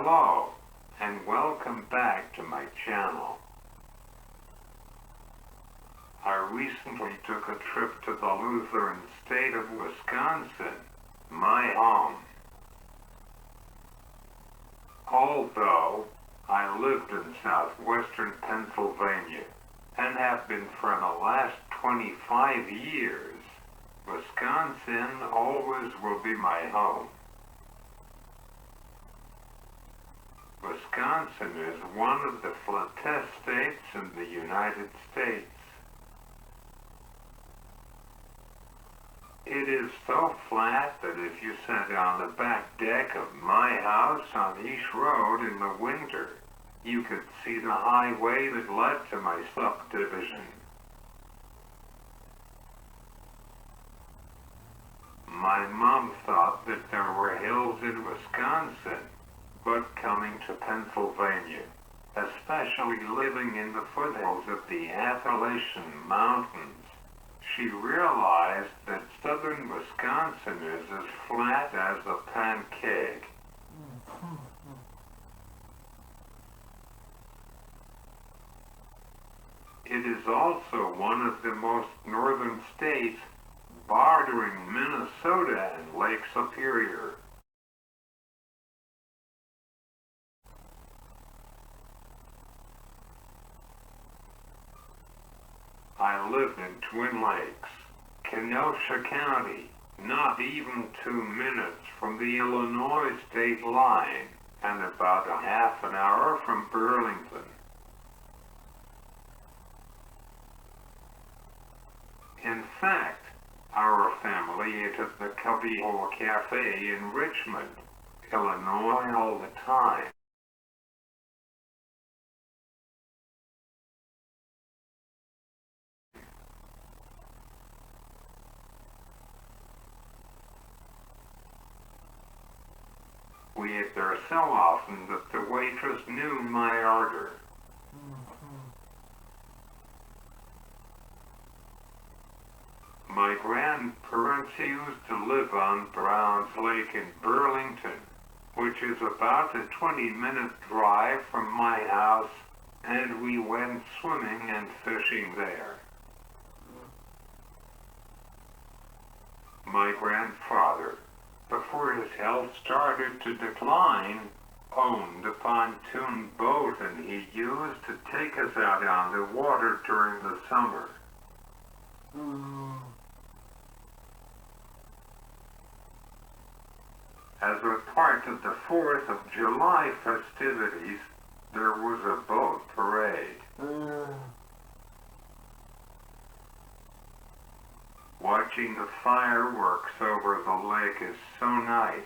Hello, and welcome back to my channel. I recently took a trip to the Lutheran state of Wisconsin, my home. Although I lived in southwestern Pennsylvania and have been for the last 25 years, Wisconsin always will be my home. Wisconsin is one of the flattest states in the United States. It is so flat that if you sat on the back deck of my house on East Road in the winter, you could see the highway that led to my subdivision. My mom thought that there were hills in Wisconsin, but coming to Pennsylvania, especially living in the foothills of the Appalachian Mountains, she realized that southern Wisconsin is as flat as a pancake. It is also one of the most northern states, bordering Minnesota and Lake Superior. I lived in Twin Lakes, Kenosha County, not even 2 minutes from the Illinois state line, and about a half an hour from Burlington. In fact, our family ate at the Cubbyhole Cafe in Richmond, Illinois all the time. We ate there so often that the waitress knew my order. My grandparents used to live on Browns Lake in Burlington, which is about a 20-minute drive from my house, and we went swimming and fishing there. My grandfather, before his health started to decline, owned a pontoon boat, and he used to take us out on the water during the summer. As a part of the 4th of July festivities, there was a boat parade. Watching the fireworks over the lake is so nice.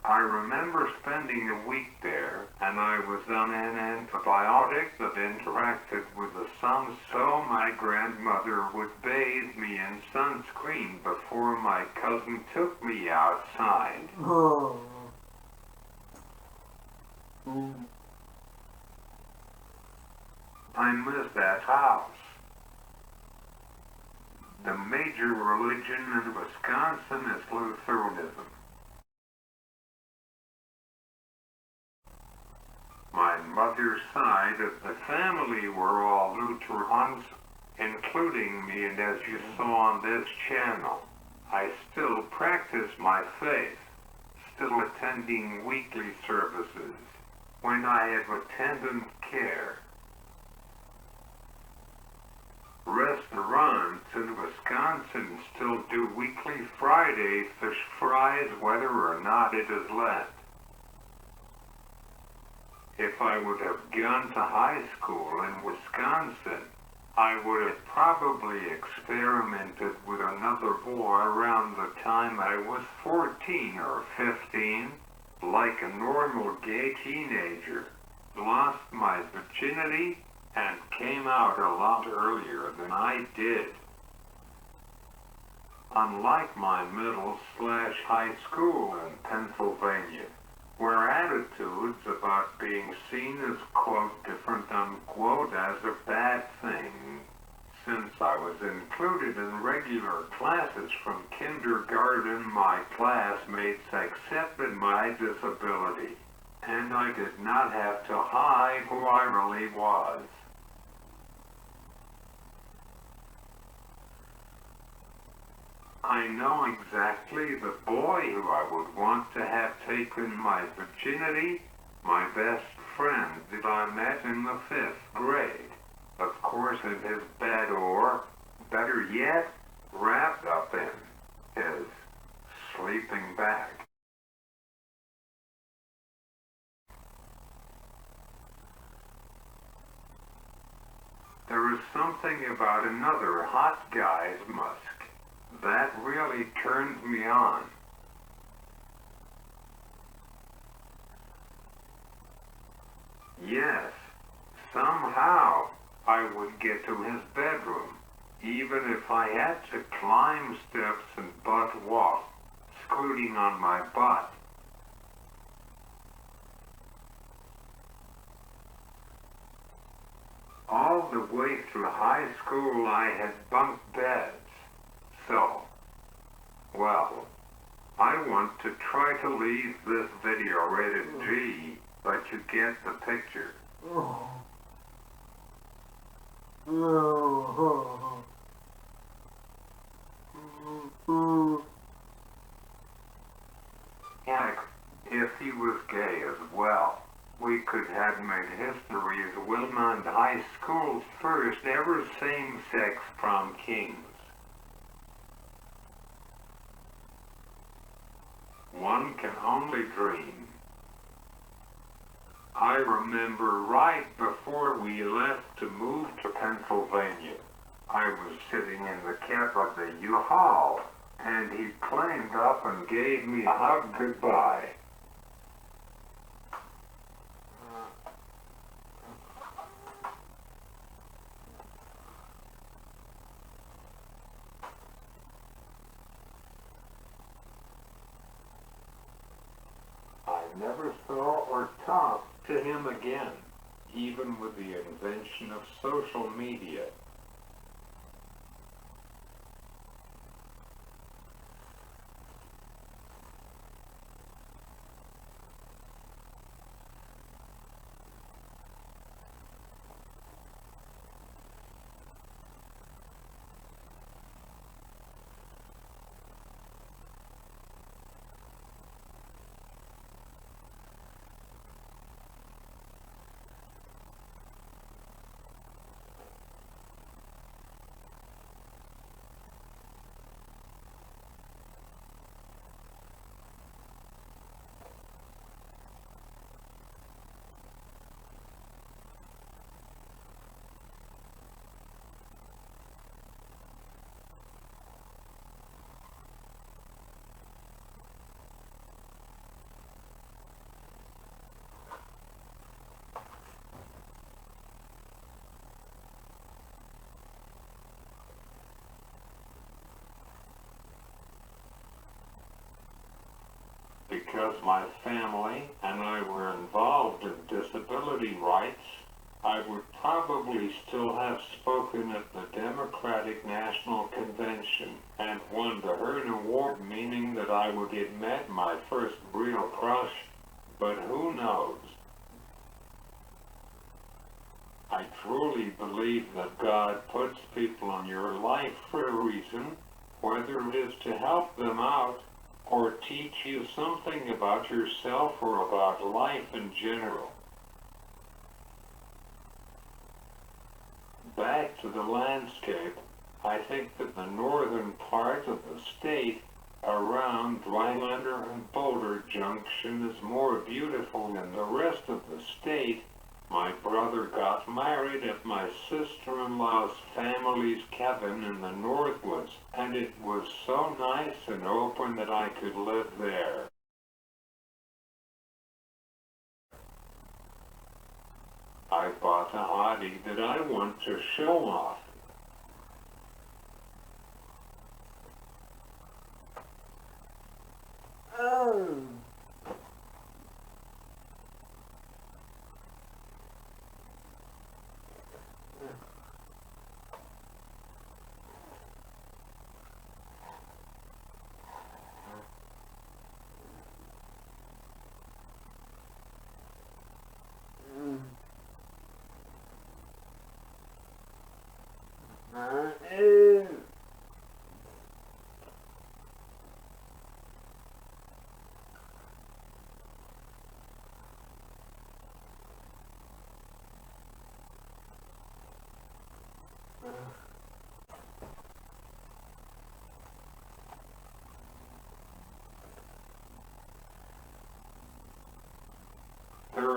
I remember spending a week there, and I was on an antibiotic that interacted with the sun, so my grandmother would bathe me in sunscreen before my cousin took me outside. I miss that house. The major religion in Wisconsin is Lutheranism. My mother's side of the family were all Lutherans, including me, and as you saw on this channel, I still practice my faith, still attending weekly services when I have attendant care. Restaurants in Wisconsin still do weekly Friday fish fries whether or not it is Lent. If I would have gone to high school in Wisconsin, I would have probably experimented with another boy around the time I was 14 or 15, like a normal gay teenager, lost my virginity, and came out a lot earlier than I did. Unlike my middle/high school in Pennsylvania, where attitudes about being seen as, quote, different, unquote, as a bad thing Since I was included in regular classes from kindergarten, my classmates accepted my disability, and I did not have to hide who I really was. I know exactly the boy who I would want to have taken my virginity, my best friend that I met in the 5th grade. Of course in his bed, or, better yet, wrapped up in his sleeping bag. There is something about another hot guy's musk that really turns me on. Yes, somehow I would get to his bedroom, even if I had to climb steps and butt walk, scooting on my butt. All the way through high school I had bunk beds. So, well, I want to try to leave this video rated G, but you get the picture. Heck, if he was gay as well, we could have made history as Wilmont High School's first ever same-sex prom kings. One can only dream. I remember right before we left to move to Pennsylvania, I was sitting in the cab of the U-Haul, and he climbed up and gave me a hug goodbye. I never saw or talked to him again, even with the invention of social media. Because my family and I were involved in disability rights, I would probably still have spoken at the Democratic National Convention and won the Hearn Award, meaning that I would have met my first real crush, but who knows? I truly believe that God puts people in your life for a reason, whether it is to help them out or teach you something about yourself or about life in general. Back to the landscape, I think that the northern part of the state around Drylander and Boulder Junction is more beautiful than the rest of the state. My brother got married at my sister-in-law's family's cabin in the Northwoods, and it was so nice and open that I could live there. I bought a hottie that I want to show off. Oh.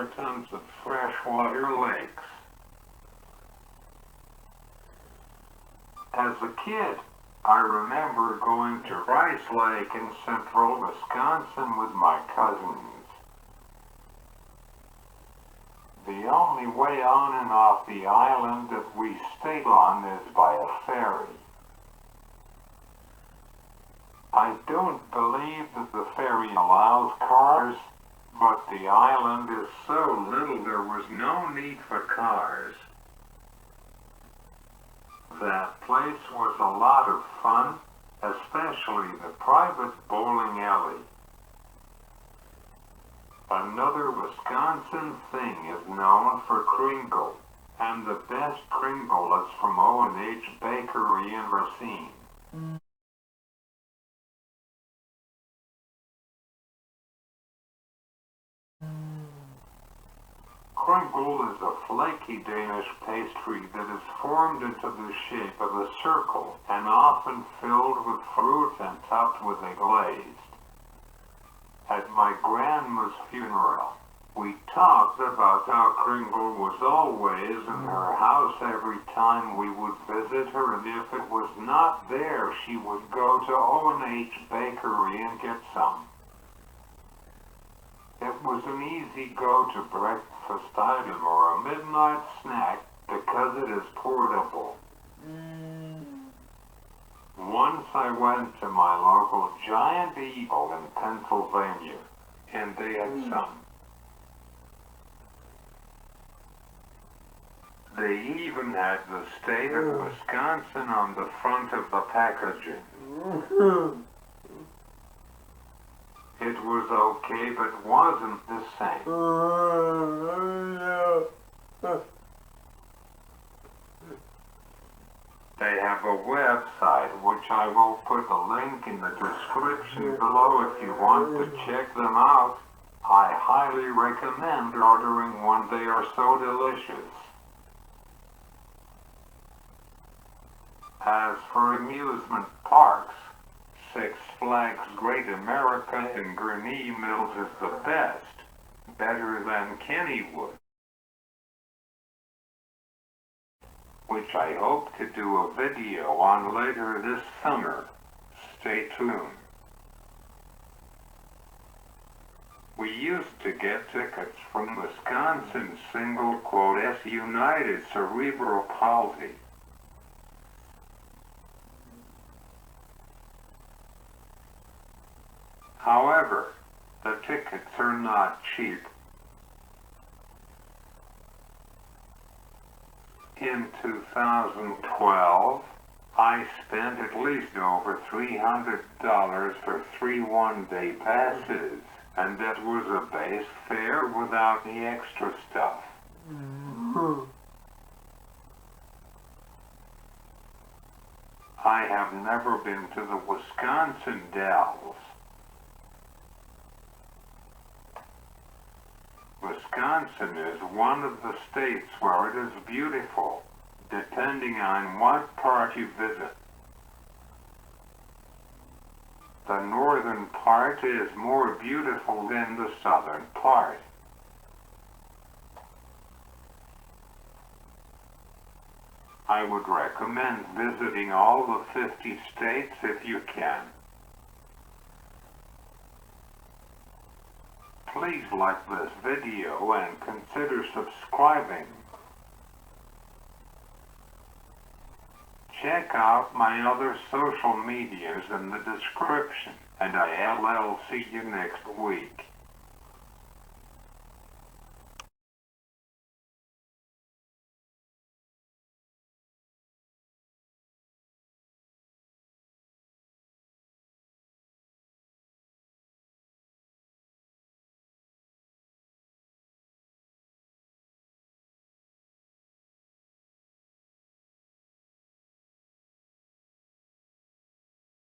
are tons of freshwater lakes. As a kid, I remember going to Rice Lake in central Wisconsin with my cousins. The only way on and off the island that we stayed on is by a ferry. I don't believe that the ferry allows cars, but the island is so little there was no need for cars. That place was a lot of fun, especially the private bowling alley. Another Wisconsin thing is known for kringle, and the best kringle is from O&H Bakery in Racine. Kringle is a flaky Danish pastry that is formed into the shape of a circle and often filled with fruit and topped with a glaze. At my grandma's funeral, we talked about how kringle was always in her house every time we would visit her, and if it was not there, she would go to O&H Bakery and get some. It was an easy go-to breakfast item or a midnight snack because it is portable. Once I went to my local Giant Eagle in Pennsylvania, and they had some. They even had the state of Wisconsin on the front of the packaging. It was okay, but wasn't the same. They have a website, which I will put a link in the description below if you want to check them out. I highly recommend ordering one, they are so delicious. As for amusement parks, Six Flags Great America in Gurnee Mills is the best, better than Kennywood, which I hope to do a video on later this summer. Stay tuned. We used to get tickets from Wisconsin single quote S United Cerebral Palsy. However, the tickets are not cheap. In 2012, I spent at least over $300 for 3 one-day passes, and that was a base fare without the extra stuff. I have never been to the Wisconsin Dells. Wisconsin is one of the states where it is beautiful, depending on what part you visit. The northern part is more beautiful than the southern part. I would recommend visiting all the 50 states if you can. Please like this video and consider subscribing. Check out my other social medias in the description, and I'll see you next week.